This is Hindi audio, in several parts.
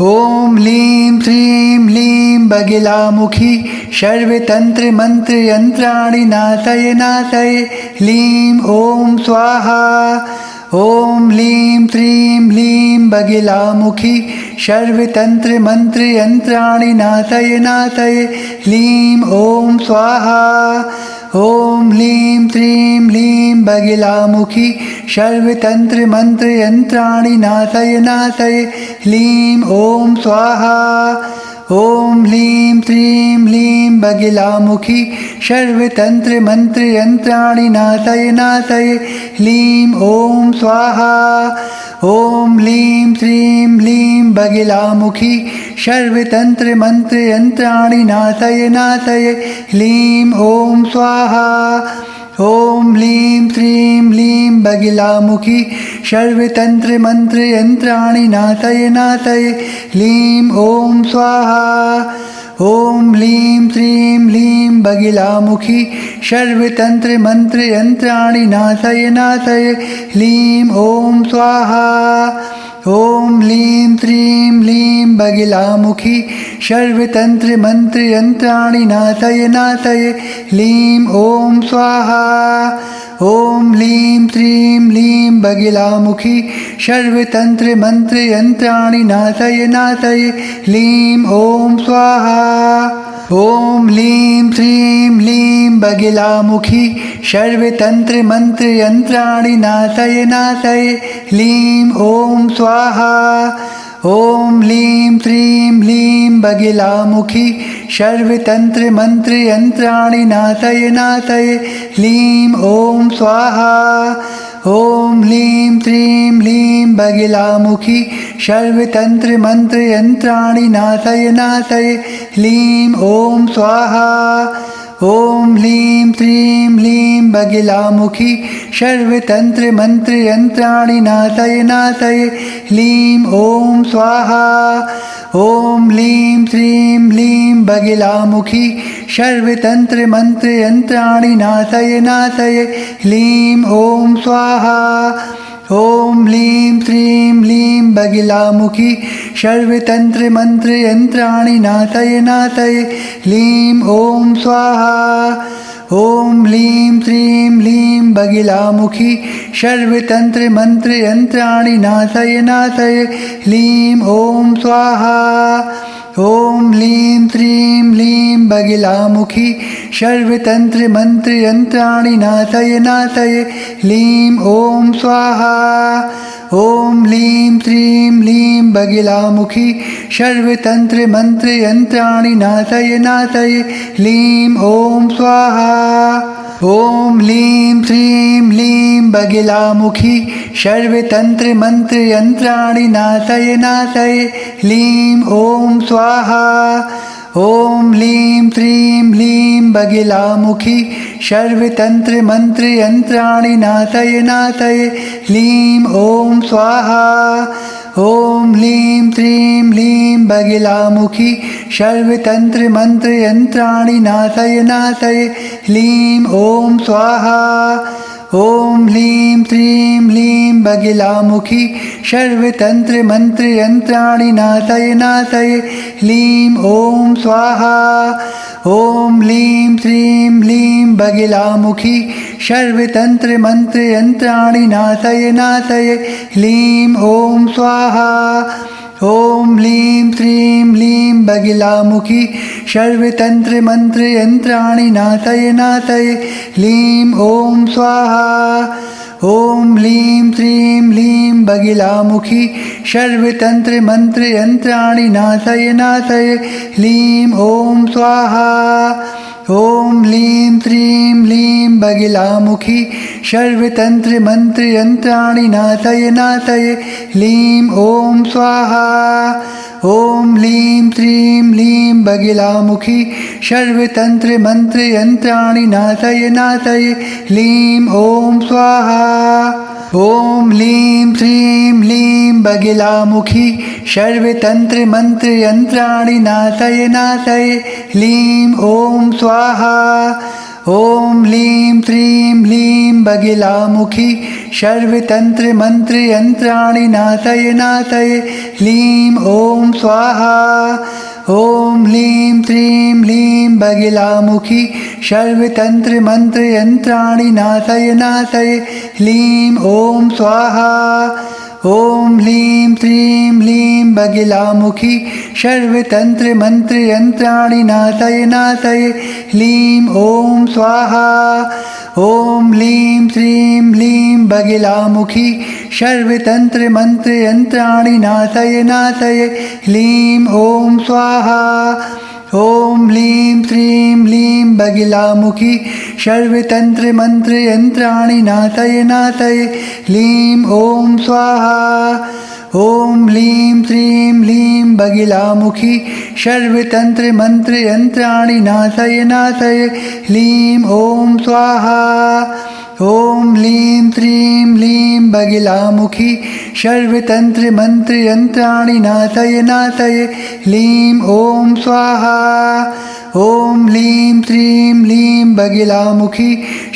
ओम लीं श्रीं लीं बगिलामुखी सर्वतंत्र मंत्र यंत्राणि नाशय नाशय लीं ओम स्वाहा। ओम लीं श्रीं लीं बगिलामुखी सर्वतंत्र मंत्र यंत्राणि नाशय नाशय लीं ओम स्वाहा। ओम लीं श्रीं लीं बगिलामुखी सर्वतंत्र मंत्र यंत्राणि नाशय नाशय लीं ओम स्वाहा। ओम लीं श्रीं लीं बगिलामुखी सर्वतंत्र मंत्र यंत्राणि नाशय नाशय लीं ओम स्वाहा। ओम लीं श्रीं लीं बगिलामुखी सर्वतंत्र मंत्र यंत्राणि नाशय नाशय लीं ओम स्वाहा। ओम लीं श्रीं लीं बगिलामुखी सर्वतंत्र मंत्र यंत्राणि नाशय नाशय लीं ओम स्वाहा। ओम लीं श्रीं लीं बगिलामुखी सर्वतंत्र मंत्र यंत्राणि नाशय नाशय लीं ओम स्वाहा। ओम लीं श्रीं लीं बगिलामुखी सर्वतंत्र मंत्र यंत्राणि नाशय नाशय लीं ओम स्वाहा। ओम लीं श्रीं लीं बगिलामुखी सर्वतंत्र मंत्र यंत्राणि नाशय नाशय लीं ओम स्वाहा। ओम लीं श्रीं लीं बगिलामुखी सर्वतंत्र मंत्र यंत्राणि नाशय नाशय लीं ओम स्वाहा। ओम लीं श्रीं लीं बगिलामुखी सर्वतंत्र मंत्र यंत्राणि नाशय नाशय लीं ओम स्वाहा। ओम लीं श्रीं लीं बगिलामुखी सर्वतंत्र मंत्र यंत्राणि नाशय नाशय लीं ओम स्वाहा। ओम लीं श्रीं लीं बगिलामुखी सर्वतंत्र मंत्र यंत्राणि नाशय नाशय लीं ओम स्वाहा। ओम लीं श्रीं लीं बगिलामुखी सर्वतंत्र मंत्र यंत्राणि नाशय नाशय लीं ओम स्वाहा। ओम लीं श्रीं लीं बगिलामुखी सर्वतंत्र मंत्र यंत्राणि नाशय नाशय लीं ओम स्वाहा। ओम लीं श्रीं लीं बगिलामुखी सर्वतंत्र मंत्र यंत्राणि नाशय नाशय लीं ओम स्वाहा। ओम लीं श्रीं लीं बगिलामुखी सर्वतंत्र मंत्र यंत्राणि नाशय नाशय लीं ओम स्वाहा। ओम लीं श्रीं लीं बगिलामुखी सर्वतंत्र मंत्र यंत्राणि नाशय नाशय लीं ओम स्वाहा। ओम लीं श्रीं लीं बगिलामुखी सर्वतंत्र मंत्र यंत्राणि नाशय नाशय लीं ओम स्वाहा। ओम लीं श्रीं लीं बगिलामुखी सर्वतंत्र मंत्र यंत्राणि नाशय नाशय लीं ओम स्वाहा। ओम लीं श्रीं लीं बगिलामुखी सर्वतंत्र मंत्र यंत्राणि नाशय नाशय लीं ओम स्वाहा। ओम लीं श्रीं लीं बगिलामुखी सर्वतंत्र मंत्र यंत्राणि नाशय नाशय लीं ओम स्वाहा। ओम लीं श्रीं लीं बगिलामुखी सर्वतंत्र मंत्र यंत्राणि नाशय नाशय लीं ओम स्वाहा। ओम लीं श्रीं लीं बगिलामुखी सर्वतंत्र मंत्र यंत्राणि नाशय नाशय लीं ओम स्वाहा। ओम लीं श्रीं लीं बगिलामुखी सर्वतंत्र मंत्र यंत्राणि नाशय नाशय लीं ओम स्वाहा। ओम लीं श्रीं लीं बगिलामुखी सर्वतंत्र मंत्र यंत्राणि नाशय नाशय लीं ओम स्वाहा। ओम लीं श्रीं लीं बगिलामुखी सर्वतंत्र मंत्र यंत्राणि नाशय नाशय लीं ओम स्वाहा। ओम लीं श्रीं लीं बगिलामुखी सर्वतंत्र मंत्र यंत्राणि नाशय नाशय लीं ओम स्वाहा। ॐ लीं श्रीं लीं बगिलामुखी सर्वतन्त्रमन्त्रयन्त्राणि नाशय नाशय लीं ॐ स्वाहा। ॐ लीं श्रीं लीं बगिलामुखी सर्वतन्त्रमन्त्रयन्त्राणि नाशय नाशय लीं ॐ स्वाहा। ॐ लीं श्रीं लीं बगिलामुखी सर्वतन्त्रमन्त्रयन्त्राणि नाशय नाशय लीं ॐ स्वाहा। ॐ लीं श्रीं लीं बगिलामुखी सर्वतन्त्रमन्त्रयन्त्राणि नाशय नाशय लीं ॐ स्वाहा। ॐ लीं श्रीं लीं बगिलामुखी सर्वतन्त्रमन्त्रयन्त्राणि नाशय नाशय लीं ॐ स्वाहा। ॐ लीं श्रीं लीं बगिलामुखी सर्वतन्त्रमन्त्रयन्त्राणि नाशय नाशय लीं ॐ स्वाहा। ॐ लीं श्रीं लीं बगिलामुखी सर्वतन्त्रमन्त्रयन्त्राणि नाशय नाशय लीं ॐ स्वाहा। ॐ लीं श्रीं लीं बगिलामुखी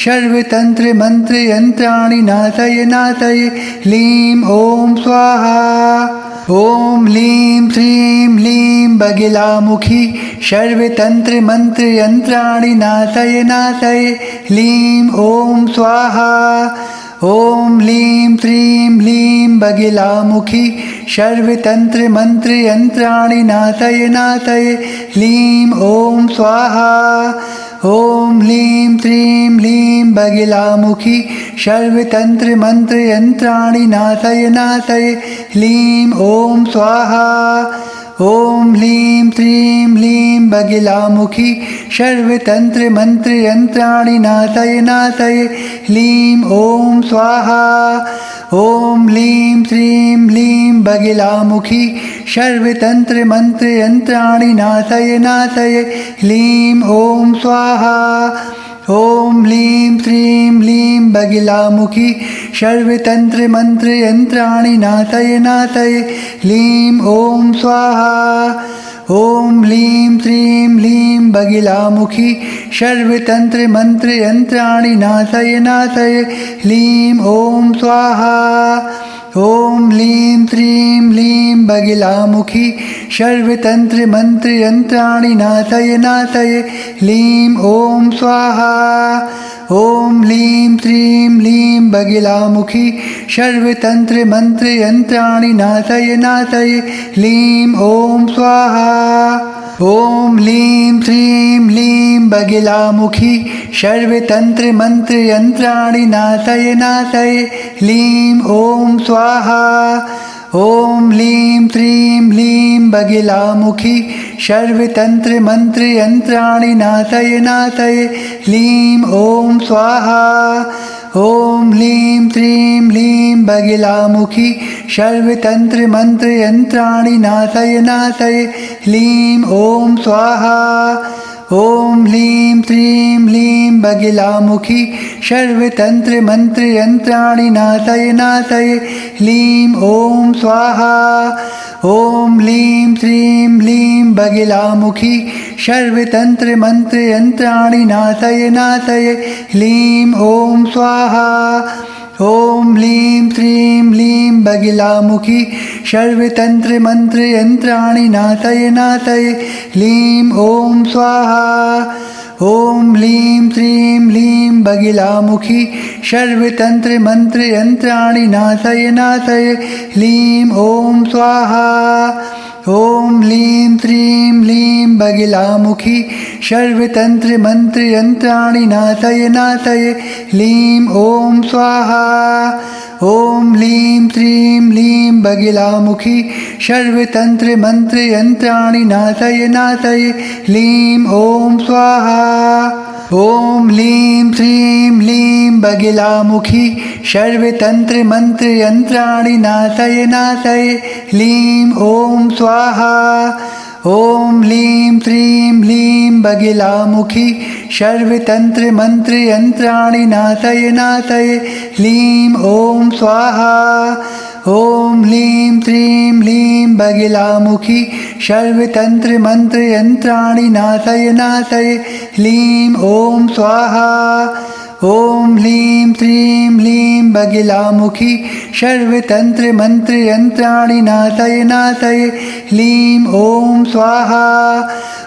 सर्वतन्त्रमन्त्रयन्त्राणि नाशय नाशय लीं ॐ स्वाहा। ॐ लीं श्रीं लीं बगिलामुखी सर्वतन्त्रमन्त्रयन्त्राणि नाशय नाशय लीं ॐ स्वाहा। ॐ लीं श्रीं लीं बगिलामुखी सर्वतन्त्रमन्त्रयन्त्राणि नाशय नाशय लीं ॐ स्वाहा। ॐ लीं श्रीं लीं बगिलामुखी सर्वतन्त्रमन्त्रयन्त्राणि नाशय नाशय लीं ॐ स्वाहा। ॐ लीं श्रीं लीं बगिलामुखी सर्वतन्त्रमन्त्रयन्त्राणि नाशय नाशय लीं ॐ स्वाहा। ॐ लीं श्रीं लीं बगिलामुखी सर्वतन्त्रमन्त्रयन्त्राणि नाशय नाशय लीं ॐ स्वाहा। ॐ लीं श्रीं लीं बगिलामुखी सर्वतन्त्रमन्त्रयन्त्राणि नाशय नाशय लीं ॐ स्वाहा। ॐ लीं श्रीं लीं बगिलामुखी सर्वतन्त्रमन्त्रयन्त्राणि नाशय नाशय लीं ॐ स्वाहा। ॐ लीं श्रीं लीं बगिलामुखी सर्वतन्त्रमन्त्रयन्त्राणि नाशय नाशय लीं ॐ स्वाहा। ॐ लीं श्रीं लीं बगिलामुखी सर्वतन्त्रमन्त्रयन्त्राणि नाशय नाशय लीं ॐ स्वाहा। ॐ लीं श्रीं लीं बगिलामुखी सर्वतन्त्रमन्त्रयन्त्राणि नाशय नाशय लीं ॐ स्वाहा। ॐ लीं श्रीं लीं बगिलामुखी सर्वतन्त्रमन्त्रयन्त्राणि नाशय नाशय लीं ॐ स्वाहा। ॐ लीं श्रीं लीं बगिलामुखी सर्वतन्त्रमन्त्रयन्त्राणि नाशय नाशय लीं ॐ स्वाहा। ॐ लीं श्रीं लीं बगिलामुखी सर्वतन्त्रमन्त्रयन्त्राणि नाशय नाशय लीं ॐ स्वाहा। ॐ लीं श्रीं लीं बगिलामुखी सर्वतन्त्रमन्त्रयन्त्राणि नाशय नाशय लीं ॐ स्वाहा। ॐ लीं श्रीं लीं बगिलामुखी सर्वतन्त्रमन्त्रयन्त्राणि नाशय नाशय लीं ॐ स्वाहा। ॐ लीं श्रीं लीं बगिलामुखी सर्वतन्त्रमन्त्रयन्त्राणि नाशय नाशय लीं ॐ स्वाहा। ॐ लीं श्रीं लीं बगिलामुखी सर्वतन्त्रमन्त्रयन्त्राणि नाशय नाशय लीं ॐ स्वाहा। ॐ लीं श्रीं लीं बगिलामुखी सर्वतन्त्रमन्त्रयन्त्राणि नाशय नाशय लीं ॐ स्वाहा। ॐ लीं श्रीं लीं बगिलामुखी सर्वतन्त्रमन्त्रयन्त्राणि नाशय नाशय लीं ॐ स्वाहा। ॐ लीं श्रीं लीं बगिलामुखी सर्वतन्त्रमन्त्रयन्त्राणि नाशय नाशय लीं ॐ स्वाहा। ॐ ह्लीं श्रीं ह्लीं बगिलामुखी सर्वतन्त्रमन्त्रयन्त्राणि नाशय नाशय ह्लीं ॐ स्वाहा ॐ ह्लीं श्रीं ह्लीं बगिलामुखी सर्वतन्त्रमन्त्रयन्त्राणि नाशय नाशय ह्लीं ॐ स्वाहा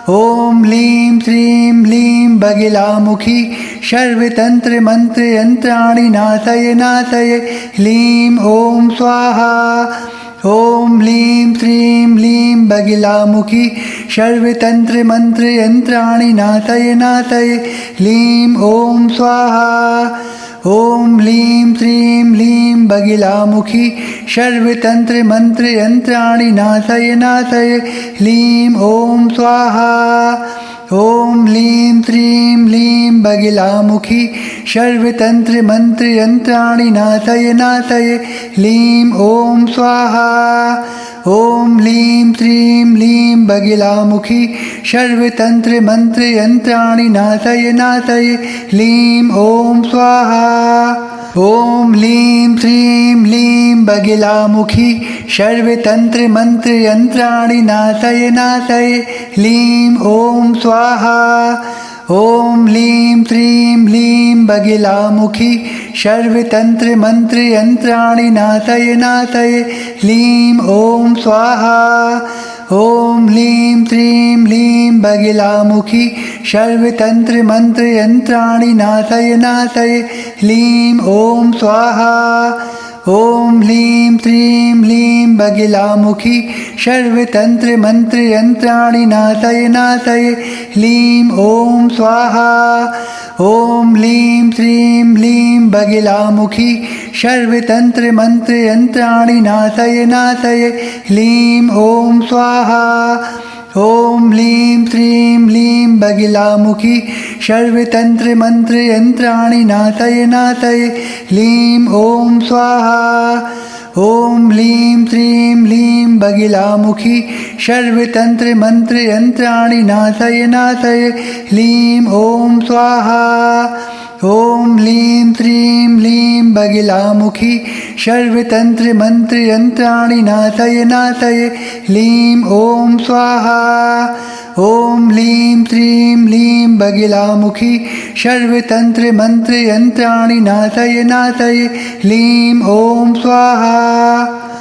ॐ ह्लीं श्रीं ह्लीं बगिलामुखी सर्वतन्त्रमन्त्रयन्त्राणि नाशय नाशय ह्लीं ॐ स्वाहा ॐ ह्लीं श्रीं ह्लीं बगिलामुखी सर्वतन्त्रमन्त्रयन्त्राणि नाशय नाशय ह्लीं ॐ स्वाहा ॐ ह्लीं श्रीं ह्लीं बगिलामुखी सर्वतन्त्रमन्त्रयन्त्राणि नाशय नाशय ह्लीं ॐ स्वाहा ॐ ह्लीं श्रीं ह्लीं बगिलामुखी सर्वतन्त्रमन्त्रयन्त्राणि नाशय नाशय ह्लीं ॐ स्वाहा ॐ ह्लीं श्रीं ह्लीं बगिलामुखी सर्वतन्त्रमन्त्रयन्त्राणि नाशय नाशय ह्लीं ॐ स्वाहा ॐ ह्लीं श्रीं ह्लीं बगिलामुखी सर्वतन्त्रमन्त्रयन्त्राणि नाशय नाशय ह्लीं ॐ स्वाहा ॐ ह्लीं श्रीं ह्लीं बगिलामुखी सर्वतन्त्रमन्त्रयन्त्राणि नाशय नाशय ह्लीं ॐ स्वाहा ॐ ह्लीं श्रीं ह्लीं बगिलामुखी सर्वतन्त्रमन्त्रयन्त्राणि नाशय नाशय ह्लीं ॐ स्वाहा ॐ ह्लीं श्रीं ह्लीं बगिलामुखी सर्वतन्त्रमन्त्रयन्त्राणि नाशय नाशय ह्लीं ॐ स्वाहा ॐ ह्लीं श्रीं ह्लीं बगिलामुखी सर्वतन्त्रमन्त्रयन्त्राणि नाशय नाशय ह्लीं ॐ स्वाहा ॐ ह्लीं श्रीं ह्लीं बगिलामुखी सर्वतन्त्रमन्त्रयन्त्राणि नाशय नाशय ह्लीं ॐ स्वाहा ॐ ह्लीं श्रीं ह्लीं बगिलामुखी सर्वतन्त्रमन्त्रयन्त्राणि नाशय नाशय ह्लीं ॐ स्वाहा ॐ ह्लीं श्रीं ह्लीं बगिलामुखी सर्वतन्त्रमन्त्रयन्त्राणि नाशय नाशय ह्लीं ॐ स्वाहा ॐ ह्लीं श्रीं ह्लीं बगिलामुखी सर्वतन्त्रमन्त्रयन्त्राणि नाशय नाशय ह्लीं ॐ स्वाहा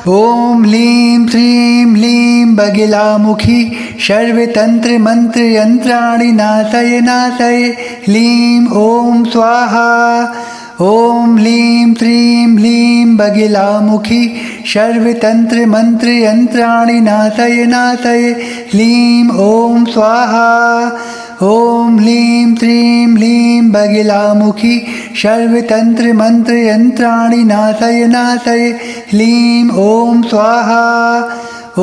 ॐ ह्लीं श्रीं ह्लीं बगिलामुखी सर्वतन्त्रमन्त्रयन्त्राणि नाशय नाशय ह्लीं ॐ स्वाहा ॐ ह्लीं श्रीं ह्लीं बगिलामुखी सर्वतन्त्रमन्त्रयन्त्राणि नाशय नाशय ह्लीं ॐ स्वाहा ॐ ह्लीं श्रीं ह्लीं बगिलामुखी सर्वतन्त्रमन्त्रयन्त्राणि नाशय नाशय ह्लीं ॐ स्वाहा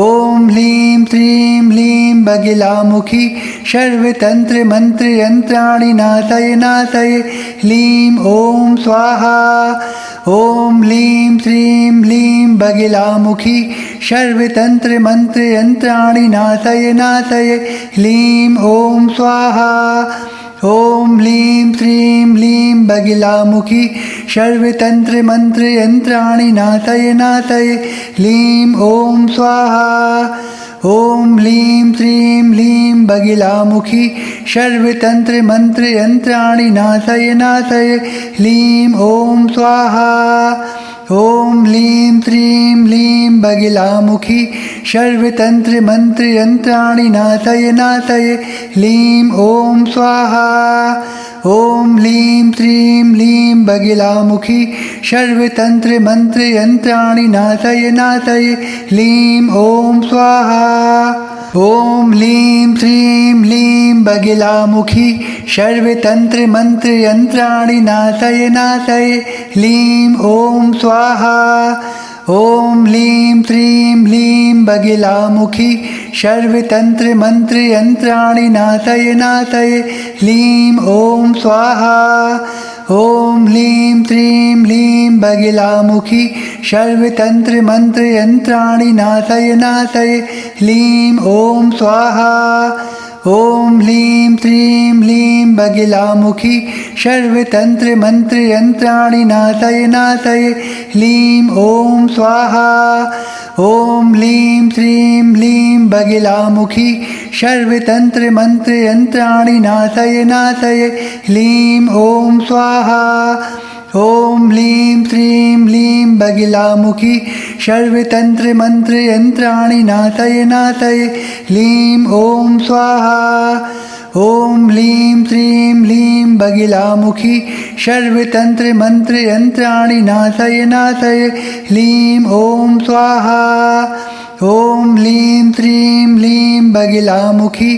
ॐ ह्लीं श्रीं ह्लीं बगिलामुखी सर्वतन्त्रमन्त्रयन्त्राणि नाशय नाशय ह्लीं ॐ स्वाहा ॐ ह्लीं श्रीं ह्लीं बगिलामुखी सर्वतन्त्रमन्त्रयन्त्राणि नाशय नाशय ह्लीं ॐ स्वाहा ॐ ह्लीं श्रीं ह्लीं बगिलामुखी सर्वतन्त्रमन्त्रयन्त्राणि नाशय नाशय ह्लीं ॐ स्वाहा ॐ ह्लीं श्रीं ह्लीं बगिलामुखी सर्वतन्त्रमन्त्रयन्त्राणि नाशय नाशय ह्लीं ॐ स्वाहा ॐ ह्लीं श्रीं ह्लीं बगिलामुखी सर्वतन्त्रमन्त्रयन्त्राणि नाशय नाशय ह्लीं ॐ स्वाहा ॐ ह्लीं श्रीं ह्लीं बगिलामुखी सर्वतन्त्रमन्त्रयन्त्राणि नाशय नाशय ह्लीं ॐ स्वाहा ॐ ह्लीं श्रीं ह्लीं बगिलामुखी सर्वतन्त्रमन्त्रयन्त्राणि नाशय नाशय ह्लीं ॐ स्वाहा ॐ ह्लीं श्रीं ह्लीं बगिलामुखी सर्वतन्त्रमन्त्रयन्त्राणि नाशय नाशय ह्लीं ॐ स्वाहा ॐ ह्लीं श्रीं ह्लीं बगिलामुखी सर्वतन्त्रमन्त्रयन्त्राणि नाशय नाशय ह्लीं ॐ स्वाहा ॐ ह्लीं श्रीं ह्लीं बगिलामुखी सर्वतन्त्रमन्त्रयन्त्राणि नाथये नाथये ह्लीं ॐ स्वाहा ॐ ह्लीं श्रीं ह्लीं बगिलामुखी सर्वतन्त्रमन्त्रयन्त्राणि नाथये नाथये ह्लीं ॐ स्वाहा ॐ ह्लीं श्रीं ह्लीं बगिलामुखी सर्वतन्त्रमन्त्रयन्त्राणि नाथये नाथये ह्लीं ॐ स्वाहा ॐ ह्लीं श्रीं ह्लीं बगिलामुखी सर्वतन्त्रमन्त्रयन्त्राणि नाथये नाथये ह्लीं ॐ स्वाहा ॐ ह्लीं श्रीं ह्लीं बगिलामुखी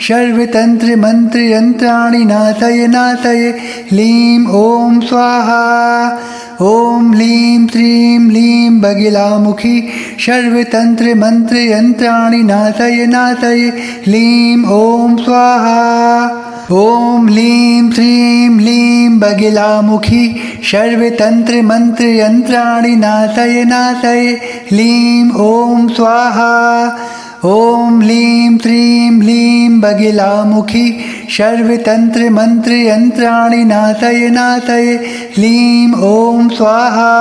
सर्वतन्त्रमन्त्रयन्त्राणि नाथये नाथये ह्लीं ॐ स्वाहा ॐ ह्लीं श्रीं ह्लीं बगिलामुखी सर्वतन्त्रमन्त्रयन्त्राणि नाथये नाथये ह्लीं ॐ स्वाहा ॐ ह्लीं श्रीं ह्लीं बगिलामुखी सर्वतन्त्रमन्त्रयन्त्राणि नाथये नाथये ह्लीं ॐ स्वाहा ॐ ह्लीं श्रीं ह्लीं बगिलामुखी सर्वतन्त्रमन्त्रयन्त्राणि नाथये नाथये ह्लीं ॐ स्वाहा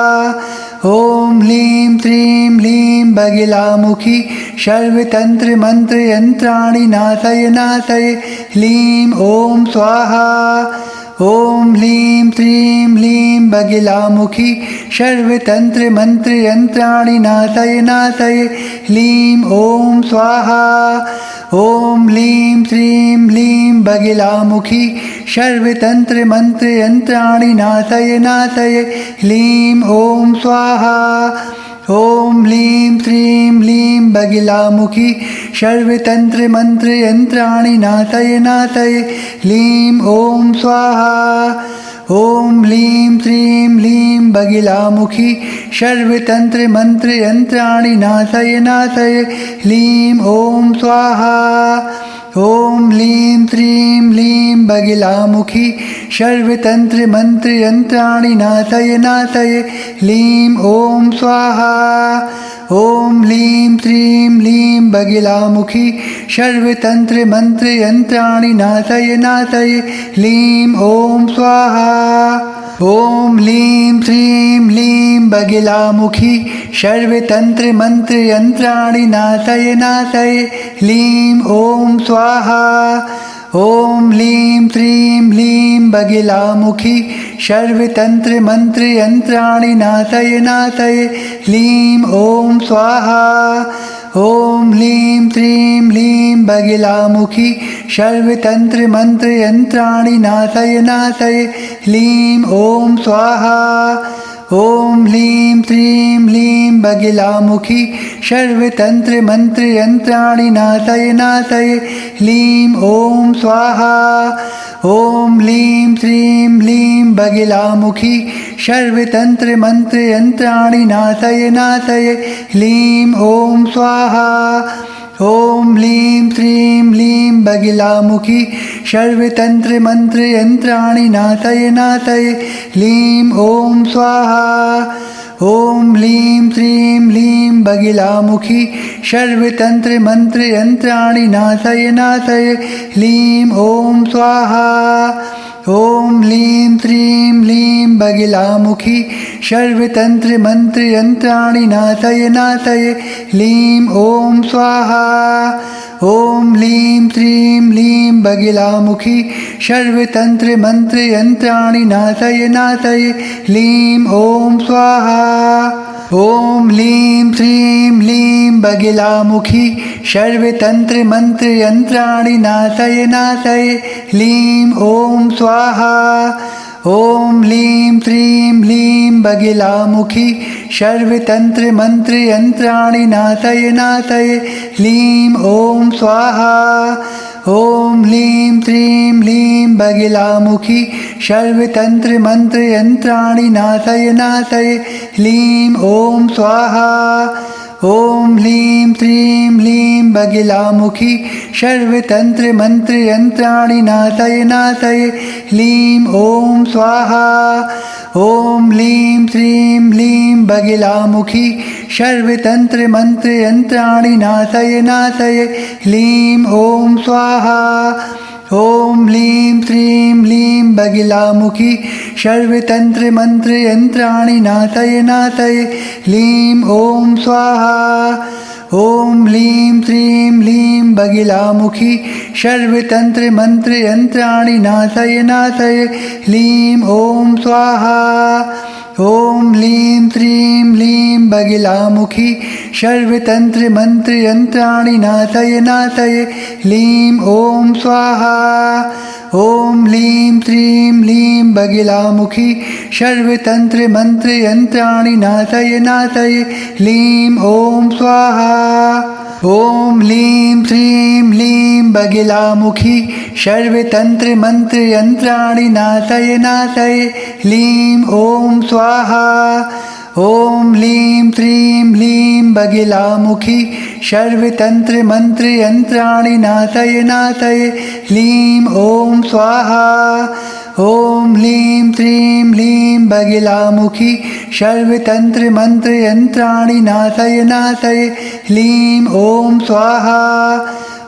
ॐ ह्लीं श्रीं ह्लीं बगिलामुखी सर्वतन्त्रमन्त्रयन्त्राणि नाथये नाथये ह्लीं ॐ स्वाहा ॐ ह्लीं श्रीं ह्लीं बगिलामुखी सर्वतन्त्रमन्त्रयन्त्राणि नाथये नाथये ह्लीं ॐ स्वाहा ॐ ह्लीं श्रीं ह्लीं बगिलामुखी सर्वतन्त्रमन्त्रयन्त्राणि नाथये नाथये ह्लीं ॐ स्वाहा ॐ ह्लीं श्रीं ह्लीं बगिलामुखी सर्वतन्त्रमन्त्रयन्त्राणि नाथये नाथये ह्लीं ॐ स्वाहा ॐ ह्लीं श्रीं ह्लीं बगिलामुखी सर्वतन्त्रमन्त्रयन्त्राणि नाथये नाथये ह्लीं ॐ स्वाहा ॐ ह्लीं श्रीं ह्लीं बगिलामुखी सर्वतन्त्रमन्त्रयन्त्राणि नाथये नाथये ह्लीं ॐ स्वाहा ॐ ह्लीं श्रीं ह्लीं बगिलामुखी सर्वतन्त्रमन्त्रयन्त्राणि नाथये नाथये ह्लीं ॐ स्वाहा ॐ ह्लीं श्रीं ह्लीं बगिलामुखी सर्वतन्त्रमन्त्रयन्त्राणि नाथये नाथये ह्लीं ॐ स्वाहा ॐ ह्लीं श्रीं ह्लीं बगिलामुखी सर्वतन्त्रमन्त्रयन्त्राणि नाथये नाथये ह्लीं ॐ स्वाहा ॐ ह्लीं श्रीं ह्लीं बगिलामुखी सर्वतन्त्रमन्त्रयन्त्राणि नाथये नाथये ह्लीं ॐ स्वाहा ॐ ह्लीं श्रीं ह्लीं बगिलामुखी सर्वतन्त्रमन्त्रयन्त्राणि नाथये नाथये ह्लीं ॐ स्वाहा ॐ ह्लीं श्रीं ह्लीं बगिलामुखी सर्वतन्त्रमन्त्रयन्त्राणि नाथये नाथये ह्लीं ॐ स्वाहा ॐ ह्लीं श्रीं ह्लीं बगिलामुखी सर्वतन्त्रमन्त्रयन्त्राणि नाथये नाथये ह्लीं ॐ स्वाहा ॐ ह्लीं श्रीं ह्लीं बगिलामुखी सर्वतन्त्रमन्त्रयन्त्राणि नाथये नाथये ह्लीं ॐ स्वाहा ॐ ह्लीं श्रीं ह्लीं बगिलामुखी सर्वतन्त्रमन्त्रयन्त्राणि नाथये नाथये ह्लीं ॐ स्वाहा ॐ ह्लीं श्रीं ह्लीं बगिलामुखी सर्वतन्त्रमन्त्रयन्त्राणि नाथये नाथये ह्लीं ॐ स्वाहा ॐ ह्लीं श्रीं ह्लीं बगिलामुखी सर्वतन्त्रमन्त्रयन्त्राणि नाथये नाथये ह्लीं ॐ स्वाहा ॐ ह्लीं श्रीं ह्लीं बगिलामुखी सर्वतन्त्रमन्त्रयन्त्राणि नाथये नाथये ह्लीं ॐ स्वाहा ॐ ह्लीं श्रीं ह्लीं बगिलामुखी सर्वतन्त्रमन्त्रयन्त्राणि नाथये नाथये ह्लीं ॐ स्वाहा ॐ ह्लीं श्रीं ह्लीं बगिलामुखी सर्वतन्त्रमन्त्रयन्त्राणि नाथये नाथये ह्लीं ॐ स्वाहा ॐ ह्लीं श्रीं ह्लीं बगिलामुखी सर्वतन्त्रमन्त्रयन्त्राणि नाथये नाथये ह्लीं ॐ स्वाहा ॐ लीं श्रीं लीं बगिलामुखी सर्वतन्त्रमन्त्रयन्त्राणि नाथये नाथये लीं ॐ स्वाहा ॐ लीं श्रीं लीं बगिलामुखी सर्वतन्त्रमन्त्रयन्त्राणि नाथये नाथये लीं ॐ स्वाहा ॐ लीं श्रीं लीं बगिलामुखी सर्वतन्त्रमन्त्रयन्त्राणि नाथये नाथये लीं ॐ स्वाहा ॐ लीं श्रीं लीं बगिलामुखी सर्वतन्त्रमन्त्रयन्त्राणि नाथये नाथये लीं ॐ स्वाहा ॐ लीं श्रीं लीं बगिलामुखी सर्वतन्त्रमन्त्रयन्त्राणि नाथये नाथये लीं ॐ स्वाहा ॐ लीं श्रीं लीं बगिलामुखी सर्वतन्त्रमन्त्रयन्त्राणि नाथये नाथये लीं ॐ स्वाहा ॐ लीं श्रीं लीं बगिलामुखी सर्वतन्त्रमन्त्रयन्त्राणि नाथये नाथये लीं ॐ स्वाहा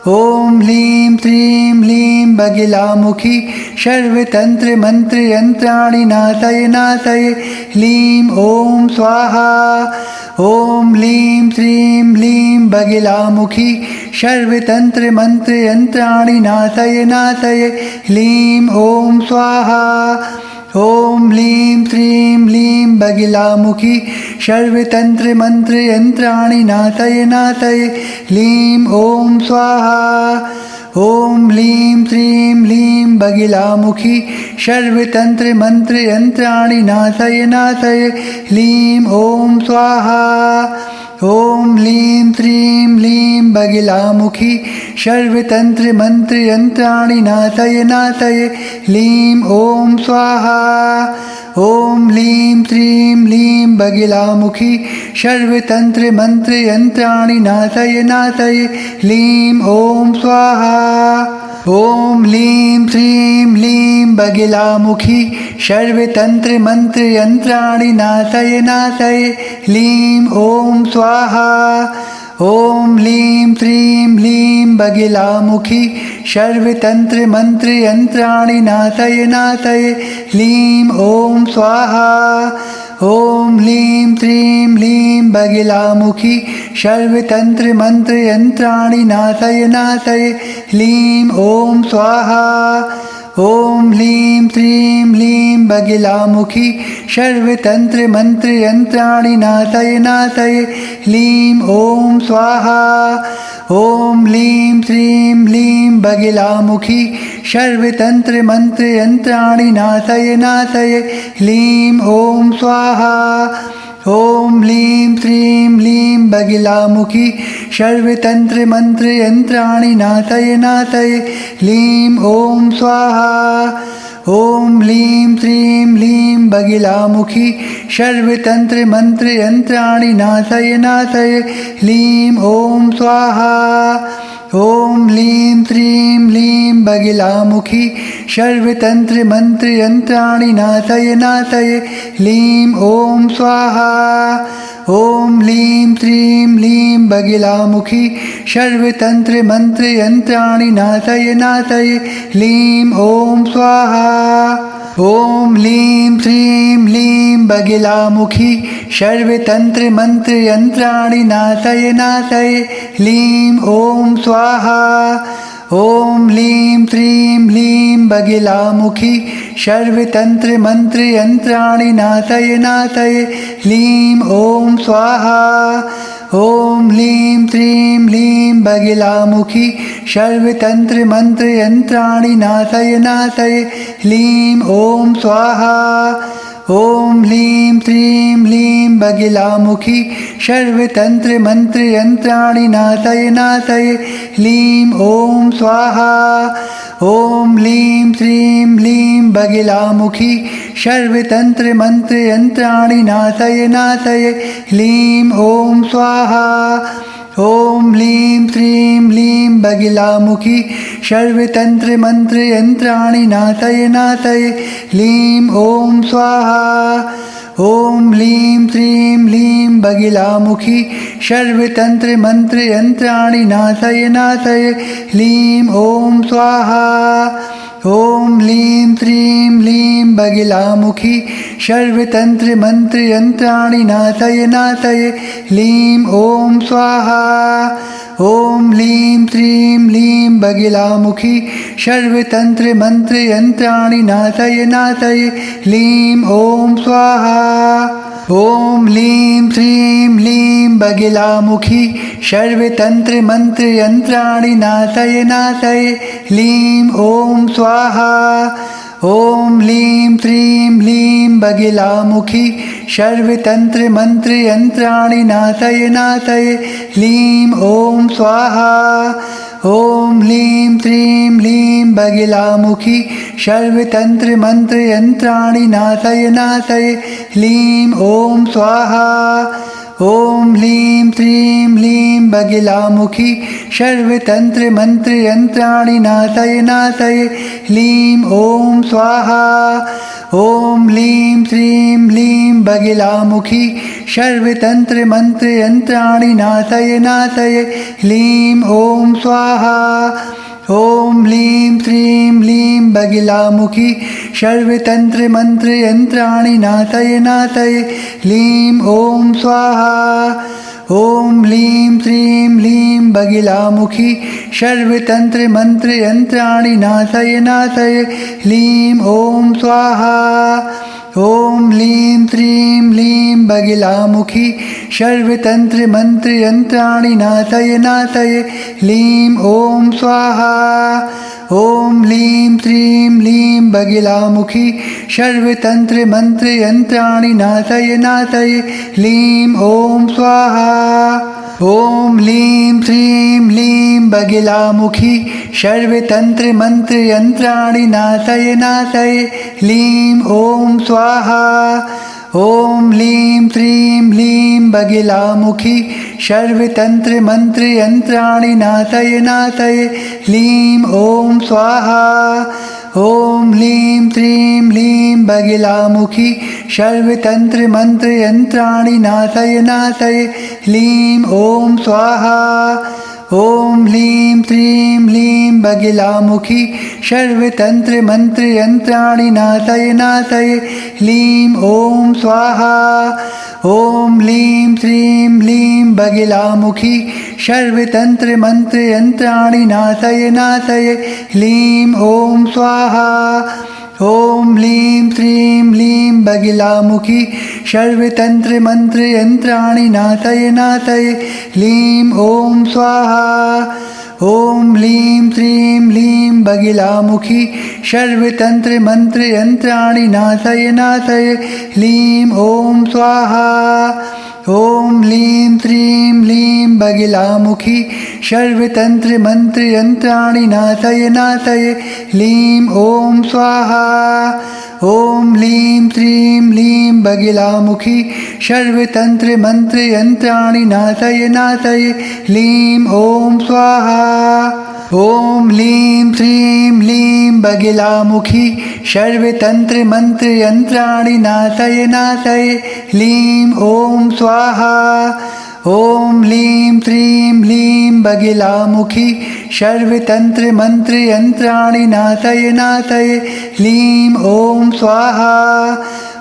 ॐ लीं श्रीं लीं बगिलामुखी सर्वतन्त्रमन्त्रयन्त्राणि नाथये नाथये लीं ॐ स्वाहा ॐ लीं श्रीं लीं बगिलामुखी सर्वतन्त्रमन्त्रयन्त्राणि नाथये नाथये लीं ॐ स्वाहा ॐ लीं श्रीं लीं बगिलामुखी सर्वतन्त्रमन्त्रयन्त्राणि नाथये नाथये लीं ॐ स्वाहा ॐ लीं श्रीं लीं बगिलामुखी सर्वतन्त्रमन्त्रयन्त्राणि नाथये नाथये लीं ॐ स्वाहा ॐ लीं श्रीं लीं बगिलामुखी सर्वतन्त्रमन्त्रयन्त्राणि नाथये नाथये लीं ॐ स्वाहा ॐ लीं श्रीं लीं बगिलामुखी सर्वतन्त्रमन्त्रयन्त्राणि नाथये नाथये लीं ॐ स्वाहा ॐ लीं श्रीं लीं बगिलामुखी सर्वतन्त्रमन्त्रयन्त्राणि नाथये नाथये लीं ॐ स्वाहा ॐ लीं श्रीं लीं बगिलामुखी सर्वतन्त्रमन्त्रयन्त्राणि नाथये नाथये लीं ॐ स्वाहा ॐ लीं श्रीं लीं बगिलामुखी सर्वतन्त्रमन्त्रयन्त्राणि नाथये नाथये लीं ॐ स्वाहा ॐ लीं श्रीं लीं बगिलामुखी सर्वतन्त्रमन्त्रयन्त्राणि नाथये नाथये लीं ॐ स्वाहा ॐ लीं श्रीं लीं बगिलामुखी सर्वतन्त्रमन्त्रयन्त्राणि नाथये नाथये लीं ॐ स्वाहा ॐ लीं श्रीं लीं बगिलामुखी सर्वतन्त्रमन्त्रयन्त्राणि नाथये नाथये लीं ॐ स्वाहा ॐ लीं श्रीं लीं बगिलामुखी सर्वतन्त्रमन्त्रयन्त्राणि नाथये नाथये लीं ॐ स्वाहा ॐ लीं श्रीं लीं बगिलामुखी सर्वतन्त्रमन्त्रयन्त्राणि नाथये नाथये लीं ॐ स्वाहा ॐ लीं श्रीं लीं बगिलामुखी सर्वतन्त्रमन्त्रयन्त्राणि नाथये नाथये लीं ॐ स्वाहा ॐ लीं श्रीं लीं बगिलामुखी सर्वतन्त्रमन्त्रयन्त्राणि नाथये नाथये लीं ॐ स्वाहा ॐ लीं श्रीं लीं बगिलामुखी सर्वतन्त्रमन्त्रयन्त्राणि नाथये नाथये लीं ॐ स्वाहा ॐ लीं श्रीं लीं बगिलामुखी सर्वतन्त्रमन्त्रयन्त्राणि नाथये नाथये लीं ॐ स्वाहा ॐ लीं श्रीं लीं बगिलामुखी सर्वतन्त्रमन्त्रयन्त्राणि नाथये नाथये लीं ॐ स्वाहा ॐ लीं श्रीं लीं बगिलामुखी सर्वतन्त्रमन्त्रयन्त्राणि नाथये नाथये लीं ॐ स्वाहा ॐ लीं श्रीं लीं बगिलामुखी सर्वतन्त्रमन्त्रयन्त्राणि नाथये नाथये लीं ॐ स्वाहा ॐ लीं श्रीं लीं बगिलामुखी सर्वतन्त्रमन्त्रयन्त्राणि नाशय नाशय लीं ॐ स्वाहा ॐ लीं श्रीं लीं बगिलामुखी सर्वतन्त्रमन्त्रयन्त्राणि नाशय नाशय लीं ॐ स्वाहा ॐ लीं श्रीं लीं बगिलामुखी सर्वतन्त्रमन्त्रयन्त्राणि नाशय नाशय लीं ॐ स्वाहा ॐ लीं श्रीं लीं बगिलामुखी सर्वतन्त्रमन्त्रयन्त्राणि नाशय नाशय लीं ॐ स्वाहा ॐ लीं श्रीं लीं बगिलामुखी सर्वतन्त्रमन्त्रयन्त्राणि नाशय नाशय लीं ॐ स्वाहा ॐ लीं श्रीं लीं बगिलामुखी सर्वतन्त्रमन्त्रयन्त्राणि नाशय नाशय लीं ॐ स्वाहा ॐ लीं श्रीं लीं बगिलामुखी सर्वतन्त्रमन्त्रयन्त्राणि नाशय नाशय लीं ॐ स्वाहा ॐ लीं श्रीं लीं बगिलामुखी सर्वतन्त्रमन्त्रयन्त्राणि नाशय नाशय लीं ॐ स्वाहा ॐ लीं श्रीं लीं बगिलामुखी सर्वतन्त्रमन्त्रयन्त्राणि नाशय नाशय लीं ॐ स्वाहा ॐ लीं श्रीं लीं बगिलामुखी सर्वतन्त्रमन्त्रयन्त्राणि नाशय नाशय लीं ॐ स्वाहा ॐ लीं श्रीं लीं बगिलामुखी सर्वतन्त्रमन्त्रयन्त्राणि नाशय नाशय लीं ॐ स्वाहा ॐ लीं श्रीं लीं बगिलामुखी सर्वतन्त्रमन्त्रयन्त्राणि नाशय नाशय लीं ॐ स्वाहा ॐ लीं श्रीं लीं बगिलामुखी सर्वतन्त्रमन्त्रयन्त्राणि नाशय नाशय लीं ॐ स्वाहा ॐ लीं श्रीं लीं बगिलामुखी सर्वतन्त्रमन्त्रयन्त्राणि नाशय नाशय लीं ॐ स्वाहा ॐ लीं श्रीं लीं बगिलामुखी सर्वतन्त्रमन्त्रयन्त्राणि नाशय नाशय लीं ॐ स्वाहा ॐ लीं श्रीं लीं बगिलामुखी सर्वतन्त्रमन्त्रयन्त्राणि नाशय नाशय लीं ॐ स्वाहा ॐ लीं श्रीं लीं बगिलामुखी सर्वतन्त्रमन्त्रयन्त्राणि नाशय नाशय लीं ॐ स्वाहा ॐ लीं श्रीं लीं बगिलामुखी सर्वतन्त्रमन्त्रयन्त्राणि नाशय नाशय लीं ॐ स्वाहा ॐ लीं श्रीं लीं बगिलामुखी सर्वतन्त्रमन्त्रयन्त्राणि नाशय नाशय लीं ॐ स्वाहा ॐ लीं श्रीं लीं बगिलामुखी सर्वतन्त्रमन्त्रयन्त्राणि नाशय नाशय लीं ॐ स्वाहा ॐ लीं श्रीं लीं बगिलामुखी सर्वतन्त्रमन्त्रयन्त्राणि नाशय नाशय लीं ॐ स्वाहा ॐ लीं श्रीं लीं बगिलामुखी सर्वतन्त्रमन्त्रयन्त्राणि नाशय नाशय लीं ॐ स्वाहा ॐ लीं श्रीं लीं बगिलामुखी सर्वतन्त्रमन्त्रयन्त्राणि नाशय नाशय लीं ॐ स्वाहा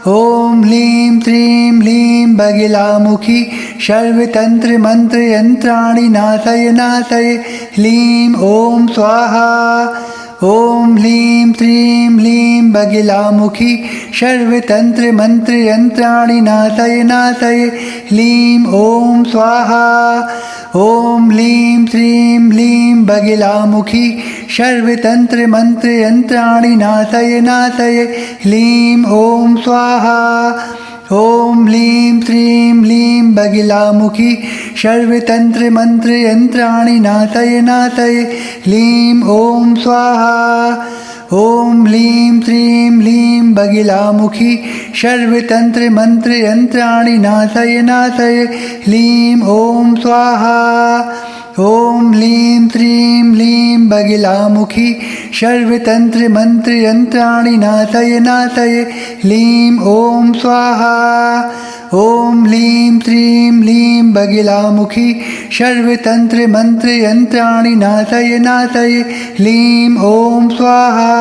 ॐ लीं श्रीं लीं बगिलामुखी सर्वतन्त्रमन्त्रयन्त्राणि नाशय नाशय लीं ॐ स्वाहा ॐ लीं श्रीं लीं बगिलामुखी सर्वतन्त्रमन्त्रयन्त्राणि नाशय नाशय लीं ॐ स्वाहा ॐ लीं श्रीं लीं बगिलामुखी सर्वतन्त्रमन्त्रयन्त्राणि नाशय नाशय लीं ॐ स्वाहा ॐ लीं श्रीं लीं बगिलामुखी सर्वतन्त्रमन्त्रयन्त्राणि नाशय नाशय लीं ॐ स्वाहा ॐ लीं श्रीं लीं बगिलामुखी सर्वतन्त्रमन्त्रयन्त्राणि नाशय नाशय लीं ॐ स्वाहा ॐ लीं त्रीं लीं बगिलामुखी सर्वतन्त्रमन्त्रयन्त्राणि नाथये नाथये लीं ॐ स्वाहा ॐ लीं त्रीं लीं बगिलामुखी सर्वतन्त्रमन्त्रयन्त्राणि नाथये नाथये लीं ॐ स्वाहा